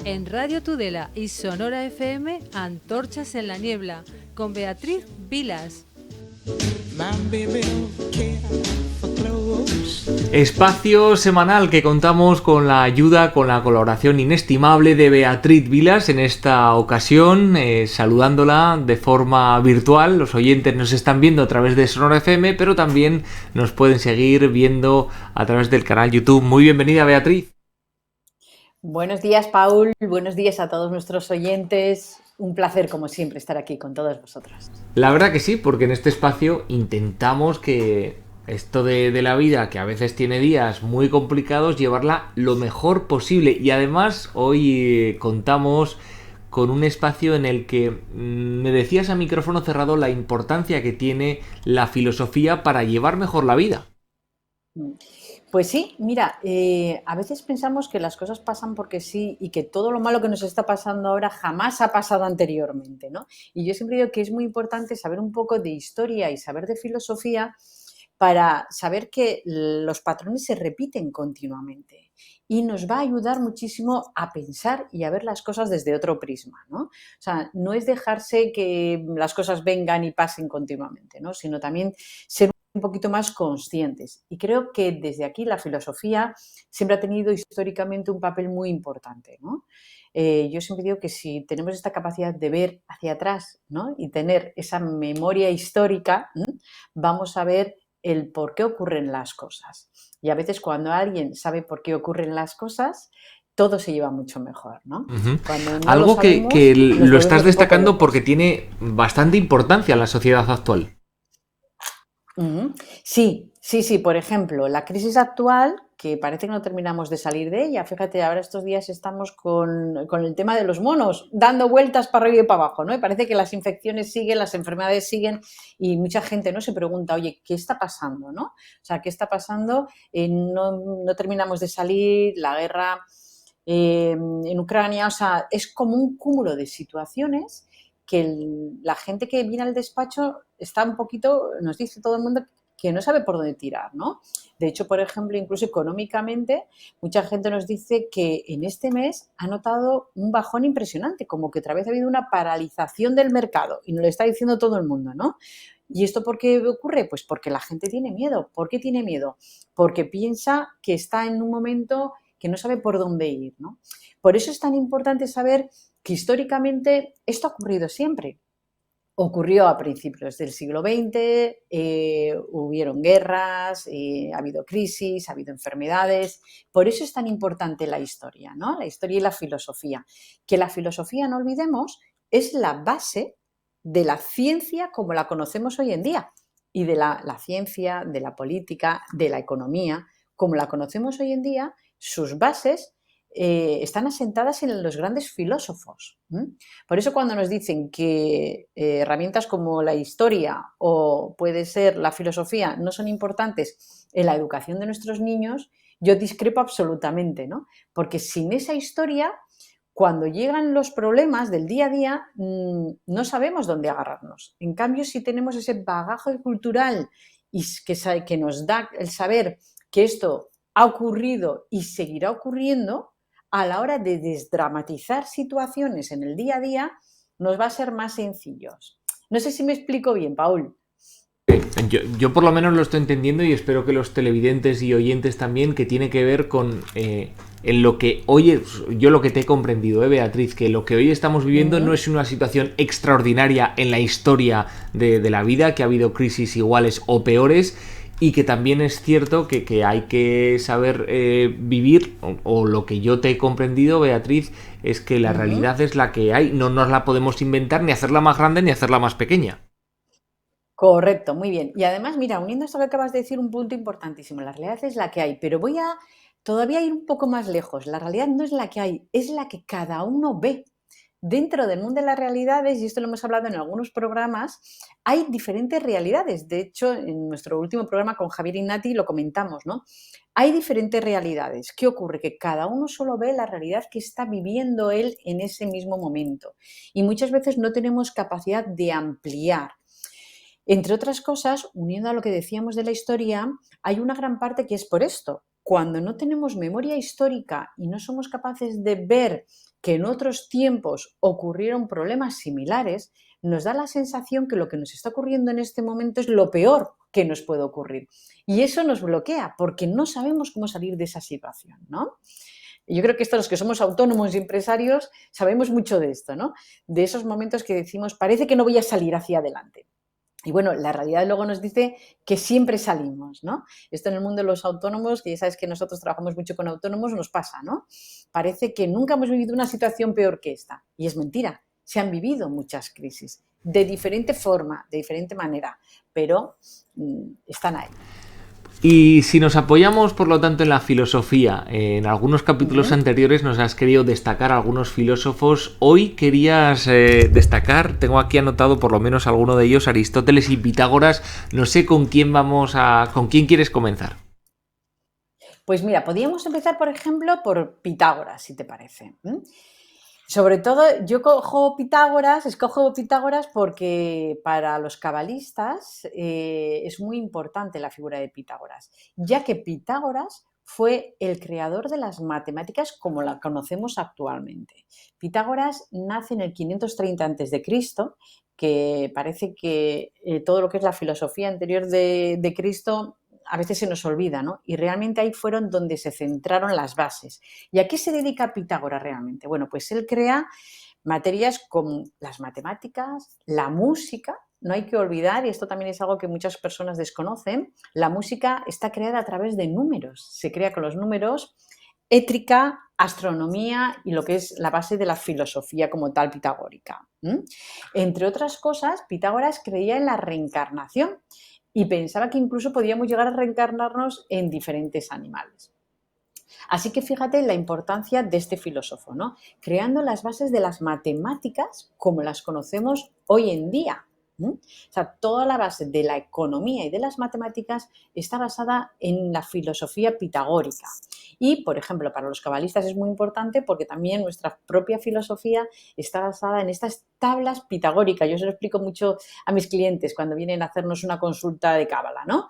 En Radio Tudela y Sonora FM, Antorchas en la Niebla, con Beatriz Vilas. Espacio semanal que contamos con la ayuda, con la colaboración inestimable de Beatriz Vilas en esta ocasión, saludándola de forma virtual. Los oyentes nos están viendo a través de Sonora FM, pero también nos pueden seguir viendo a través del canal YouTube. Muy bienvenida, Beatriz. Buenos días, Paul. Buenos días a todos nuestros oyentes. Un placer, como siempre, estar aquí con todos vosotros. La verdad que sí, porque en este espacio intentamos que esto de la vida, que a veces tiene días muy complicados, llevarla lo mejor posible. Y además hoy contamos con un espacio en el que me decías a micrófono cerrado la importancia que tiene la filosofía para llevar mejor la vida. Pues sí, mira, a veces pensamos que las cosas pasan porque sí y que todo lo malo que nos está pasando ahora jamás ha pasado anteriormente, ¿no? Y yo siempre digo que es muy importante saber un poco de historia y saber de filosofía para saber que los patrones se repiten continuamente y nos va a ayudar muchísimo a pensar y a ver las cosas desde otro prisma, ¿no? O sea, no es dejarse que las cosas vengan y pasen continuamente, ¿no? Sino también ser un poquito más conscientes. Y creo que desde aquí la filosofía siempre ha tenido históricamente un papel muy importante, ¿no? Yo siempre digo que si tenemos esta capacidad de ver hacia atrás, ¿no? Y tener esa memoria histórica, vamos a ver el por qué ocurren las cosas. Y a veces cuando alguien sabe por qué ocurren las cosas, todo se lleva mucho mejor, ¿no? Uh-huh. Cuando no Algo lo sabemos, que lo estás destacando locos. porque tiene bastante importancia en la sociedad actual. Uh-huh. Sí. Por ejemplo, la crisis actual, que parece que no terminamos de salir de ella. Fíjate, ahora estos días estamos con el tema de los monos, dando vueltas para arriba y para abajo, ¿no? Y parece que las infecciones siguen, las enfermedades siguen y mucha gente, ¿no?, se pregunta, oye, ¿qué está pasando, no? O sea, ¿qué está pasando? No terminamos de salir, la guerra en Ucrania, o sea, es como un cúmulo de situaciones que la gente que viene al despacho está un poquito, nos dice todo el mundo que no sabe por dónde tirar, ¿no? De hecho, por ejemplo, incluso económicamente, mucha gente nos dice que en este mes ha notado un bajón impresionante, como que otra vez ha habido una paralización del mercado, y nos lo está diciendo todo el mundo, ¿no? ¿Y esto por qué ocurre? Pues porque la gente tiene miedo. ¿Por qué tiene miedo? Porque piensa que está en un momento que no sabe por dónde ir, ¿no? Por eso es tan importante saber que históricamente esto ha ocurrido siempre. Ocurrió a principios del siglo XX, hubieron guerras, ha habido crisis, ha habido enfermedades. Por eso es tan importante la historia, ¿no? La historia y la filosofía. Que la filosofía, no olvidemos, es la base de la ciencia como la conocemos hoy en día y de la ciencia, de la política, de la economía, como la conocemos hoy en día, sus bases están asentadas en los grandes filósofos. Por eso cuando nos dicen que herramientas como la historia o puede ser la filosofía no son importantes en la educación de nuestros niños, yo discrepo absolutamente, ¿no? Porque sin esa historia, cuando llegan los problemas del día a día, no sabemos dónde agarrarnos. En cambio, si tenemos ese bagaje cultural y que nos da el saber que esto ha ocurrido y seguirá ocurriendo, a la hora de desdramatizar situaciones en el día a día, nos va a ser más sencillos. No sé si me explico bien, Paul. Yo por lo menos lo estoy entendiendo y espero que los televidentes y oyentes también, que tiene que ver con en lo que hoy, yo lo que te he comprendido, Beatriz, que lo que hoy estamos viviendo no es una situación extraordinaria en la historia de la vida, que ha habido crisis iguales o peores, y que también es cierto que hay que saber vivir, o lo que yo te he comprendido, Beatriz, es que la realidad es la que hay, no nos la podemos inventar, ni hacerla más grande ni hacerla más pequeña. Correcto, muy bien. Y además, mira, uniendo esto que acabas de decir, un punto importantísimo, la realidad es la que hay, pero voy a todavía ir un poco más lejos. La realidad no es la que hay, es la que cada uno ve. Dentro del mundo de las realidades, y esto lo hemos hablado en algunos programas, hay diferentes realidades. De hecho, en nuestro último programa con Javier Ignati lo comentamos, ¿no? Hay diferentes realidades. ¿Qué ocurre? Que cada uno solo ve la realidad que está viviendo él en ese mismo momento. Y muchas veces no tenemos capacidad de ampliar. Entre otras cosas, uniendo a lo que decíamos de la historia, hay una gran parte que es por esto, cuando no tenemos memoria histórica y no somos capaces de ver que en otros tiempos ocurrieron problemas similares, nos da la sensación que lo que nos está ocurriendo en este momento es lo peor que nos puede ocurrir. Y eso nos bloquea porque no sabemos cómo salir de esa situación, ¿no? Yo creo que los que somos autónomos y empresarios sabemos mucho de esto, ¿no? De esos momentos que decimos, parece que no voy a salir hacia adelante. Y bueno, la realidad luego nos dice que siempre salimos, ¿no? Esto en el mundo de los autónomos, que ya sabes que nosotros trabajamos mucho con autónomos, nos pasa, ¿no? Parece que nunca hemos vivido una situación peor que esta. Y es mentira, se han vivido muchas crisis, de diferente forma, de diferente manera, pero están ahí. Y si nos apoyamos, por lo tanto, en la filosofía, en algunos capítulos anteriores nos has querido destacar algunos filósofos. Hoy querías destacar, tengo aquí anotado por lo menos alguno de ellos, Aristóteles y Pitágoras. No sé con quién con quién quieres comenzar. Pues mira, podríamos empezar, por ejemplo, por Pitágoras, si te parece. Sobre todo, yo escojo Pitágoras porque para los cabalistas es muy importante la figura de Pitágoras, ya que Pitágoras fue el creador de las matemáticas como la conocemos actualmente. Pitágoras nace en el 530 a.C., que parece que todo lo que es la filosofía anterior de Cristo a veces se nos olvida, ¿no? Y realmente ahí fueron donde se centraron las bases. ¿Y a qué se dedica Pitágoras realmente? Bueno, pues él crea materias como las matemáticas, la música. No hay que olvidar, y esto también es algo que muchas personas desconocen, la música está creada a través de números, se crea con los números, étrica, astronomía y lo que es la base de la filosofía como tal pitagórica. Entre otras cosas, Pitágoras creía en la reencarnación y pensaba que incluso podíamos llegar a reencarnarnos en diferentes animales. Así que fíjate la importancia de este filósofo, ¿no? Creando las bases de las matemáticas como las conocemos hoy en día. O sea, toda la base de la economía y de las matemáticas está basada en la filosofía pitagórica. Y, por ejemplo, para los cabalistas es muy importante porque también nuestra propia filosofía está basada en estas tablas pitagóricas. Yo se lo explico mucho a mis clientes cuando vienen a hacernos una consulta de cábala, ¿no?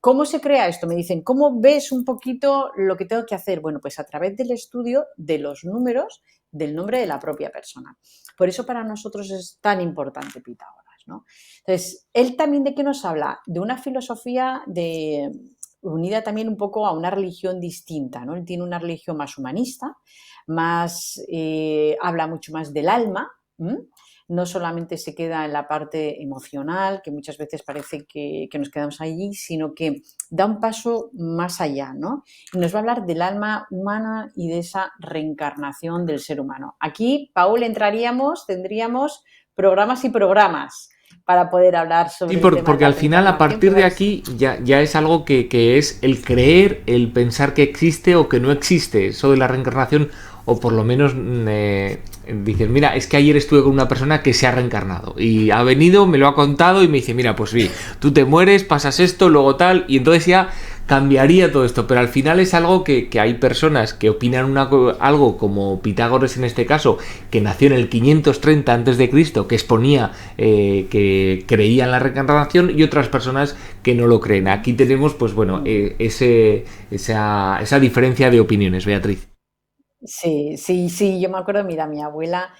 ¿Cómo se crea esto? Me dicen, ¿cómo ves un poquito lo que tengo que hacer? Bueno, pues a través del estudio de los números del nombre de la propia persona. Por eso para nosotros es tan importante Pitágoras, ¿no? Entonces, él también ¿de qué nos habla? De una filosofía unida también un poco a una religión distinta, ¿no? Él tiene una religión más humanista, habla mucho más del alma, no solamente se queda en la parte emocional, que muchas veces parece que nos quedamos allí, sino que da un paso más allá, ¿no? Y nos va a hablar del alma humana y de esa reencarnación del ser humano. Aquí, Paul, tendríamos programas y programas para poder hablar sobre Sí, el tema porque de la al final, a reencarnación. partir de aquí, ya es algo que es el creer, el pensar que existe o que no existe. Eso de la reencarnación, o por lo menos dices, mira, es que ayer estuve con una persona que se ha reencarnado y ha venido, me lo ha contado y me dice, mira, pues sí, tú te mueres, pasas esto, luego tal, y entonces ya cambiaría todo esto, pero al final es algo que hay personas que opinan algo como Pitágoras en este caso, que nació en el 530 a.C., que exponía que creía en la reencarnación, y otras personas que no lo creen. Aquí tenemos, pues bueno, esa diferencia de opiniones, Beatriz. Sí, yo me acuerdo, mira, mi abuela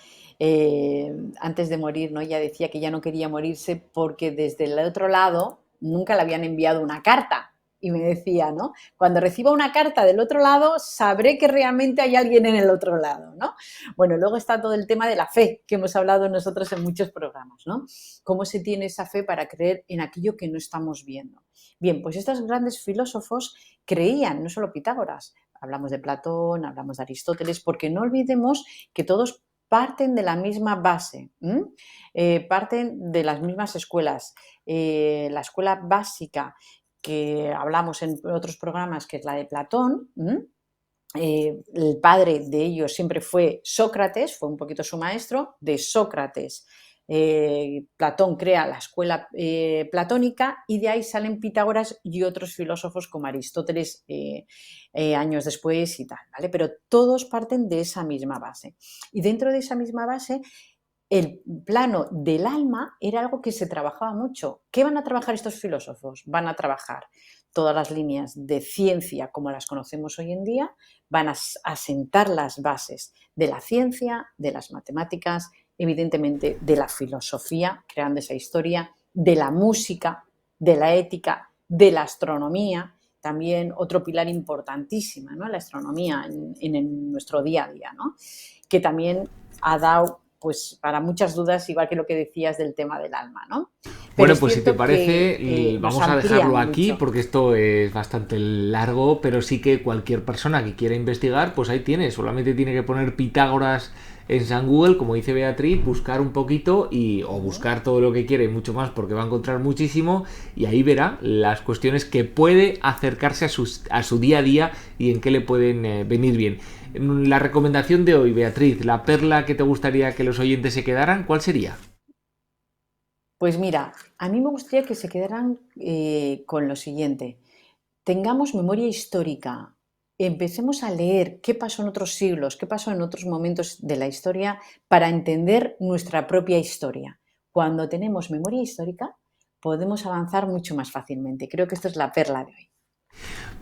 antes de morir, ¿no? Ella decía que ya no quería morirse porque desde el otro lado nunca le habían enviado una carta. Y me decía, ¿no? Cuando reciba una carta del otro lado, sabré que realmente hay alguien en el otro lado, ¿no? Bueno, luego está todo el tema de la fe, que hemos hablado nosotros en muchos programas, ¿no? ¿Cómo se tiene esa fe para creer en aquello que no estamos viendo? Bien, pues estos grandes filósofos creían, no solo Pitágoras, hablamos de Platón, hablamos de Aristóteles, porque no olvidemos que todos parten de la misma base, parten de las mismas escuelas. La escuela básica que hablamos en otros programas, que es la de Platón, el padre de ellos siempre fue Sócrates, fue un poquito su maestro. De Sócrates, Platón crea la escuela platónica y de ahí salen Pitágoras y otros filósofos como Aristóteles años después y tal, ¿vale? Pero todos parten de esa misma base. Y dentro de esa misma base, el plano del alma era algo que se trabajaba mucho. ¿Qué van a trabajar estos filósofos? Van a trabajar todas las líneas de ciencia como las conocemos hoy en día, van a sentar las bases de la ciencia, de las matemáticas, evidentemente de la filosofía, creando esa historia, de la música, de la ética, de la astronomía, también otro pilar importantísimo, ¿no? La astronomía en nuestro día a día, ¿no? Que también ha dado, pues, para muchas dudas, igual que lo que decías del tema del alma, ¿no? Pero Bueno, es pues si te cierto parece, que nos vamos a amplía dejarlo aquí mucho. porque esto es bastante largo, pero sí que cualquier persona que quiera investigar, pues ahí tiene, solamente tiene que poner Pitágoras en San Google, como dice Beatriz, buscar un poquito o buscar todo lo que quiere y mucho más porque va a encontrar muchísimo y ahí verá las cuestiones que puede acercarse a su día a día y en qué le pueden venir bien. La recomendación de hoy, Beatriz, la perla que te gustaría que los oyentes se quedaran, ¿cuál sería? Pues mira, a mí me gustaría que se quedaran con lo siguiente. Tengamos memoria histórica, empecemos a leer qué pasó en otros siglos, qué pasó en otros momentos de la historia para entender nuestra propia historia. Cuando tenemos memoria histórica, podemos avanzar mucho más fácilmente. Creo que esto es la perla de hoy.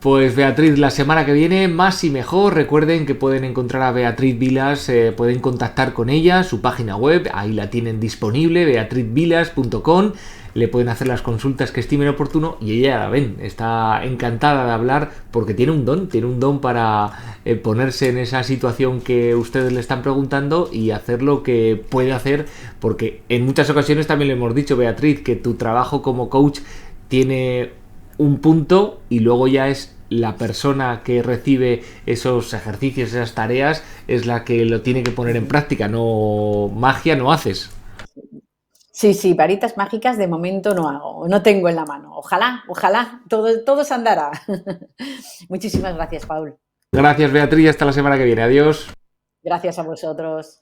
Pues Beatriz, la semana que viene más y mejor. Recuerden que pueden encontrar a Beatriz Vilas, pueden contactar con ella, su página web, ahí la tienen disponible, beatrizvilas.com. Le pueden hacer las consultas que estimen oportuno y ella, la ven, está encantada de hablar porque tiene un don para ponerse en esa situación que ustedes le están preguntando y hacer lo que puede hacer, porque en muchas ocasiones también le hemos dicho, Beatriz, que tu trabajo como coach tiene un punto y luego ya es la persona que recibe esos ejercicios, esas tareas, es la que lo tiene que poner en práctica, no magia no haces. Sí, sí, varitas mágicas de momento no hago, no tengo en la mano. Ojalá, ojalá, todo se andará. Muchísimas gracias, Paul. Gracias Beatriz, hasta la semana que viene, adiós. Gracias a vosotros.